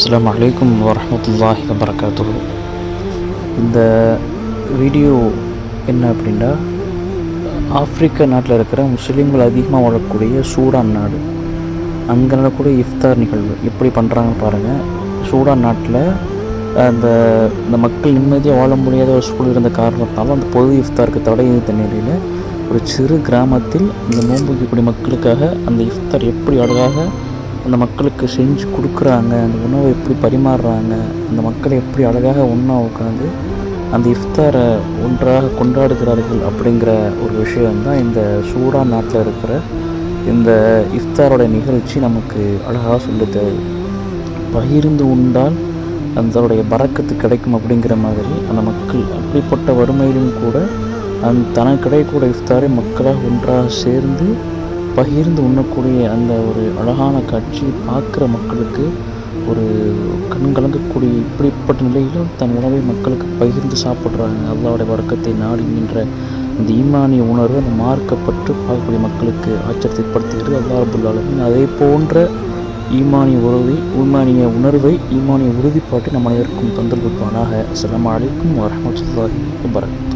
அஸ்ஸலாமு அலைக்கும் வரஹ்மத்துல்லாஹி வபரகாத்துஹு. இந்த வீடியோ என்ன அப்படின்னா, ஆப்பிரிக்கா நாட்டில் இருக்கிற முஸ்லீம்கள் அதிகமாக வாழக்கூடிய சூடான் நாடு, அங்கே நடக்கூடிய இஃப்தார் நிகழ்வு எப்படி பண்ணுறாங்கன்னு பாருங்கள். சூடான் நாட்டில் அந்த இந்த மக்கள் நிம்மதியாக வாழ முடியாத ஒரு சூழல் இருந்த காரணத்தால் அந்த பொது இஃப்தாருக்கு தடை இருந்த நிலையில் ஒரு சிறு கிராமத்தில் இந்த நோன்பு வைக்கக்கூடிய மக்களுக்காக அந்த இஃப்தார் எப்படி அழகாக அந்த மக்களுக்கு செஞ்சு கொடுக்குறாங்க, அந்த உணவை எப்படி பரிமாறுறாங்க, அந்த மக்களை எப்படி அழகாக ஒன்றா உட்காந்து அந்த இஃப்தாரை ஒன்றாக கொண்டாடுகிறார்கள் அப்படிங்கிற ஒரு விஷயம்தான் இந்த சூடான் நாட்டில் இருக்கிற இந்த இஃப்தாரோட நிகழ்ச்சி நமக்கு அழகாக சொல்லுது. பகிர்ந்து உண்டால் அதனுடைய பரக்கத்து கிடைக்கும் அப்படிங்கிற மாதிரி அந்த மக்கள் அப்படிப்பட்ட வறுமையிலும் கூட தனக்கு கிடைக்கக்கூடிய இஃப்தாரை மக்களாக ஒன்றாக சேர்ந்து பகிர்ந்து உண்ணக்கூடிய அந்த ஒரு அழகான காட்சி பார்க்குற மக்களுக்கு ஒரு கண்கலங்கக்கூடிய இப்படிப்பட்ட நிலையிலும் தன் உணவை மக்களுக்கு பகிர்ந்து சாப்பிட்றாங்க. அல்லாஹ்வுடைய வர்க்கத்தை நாடுகின்ற இந்த ஈமானிய உணர்வு அந்த மார்க்கப்பட்டு பார்க்கக்கூடிய மக்களுக்கு ஆச்சரியத்தை ஏற்படுத்துகிறது. அல்லாஹ் ரப்புல் ஆலமீன் அதே போன்ற ஈமானிய உணர்வை ஈமானிய உறுதிப்பாட்டை நம் அனைவருக்கும் தந்தல் கொடுப்பானாக. அஸ்ஸலாமு அலைக்கும் வரஹ்மத்துல்லாஹி வபரகாத்துஹு.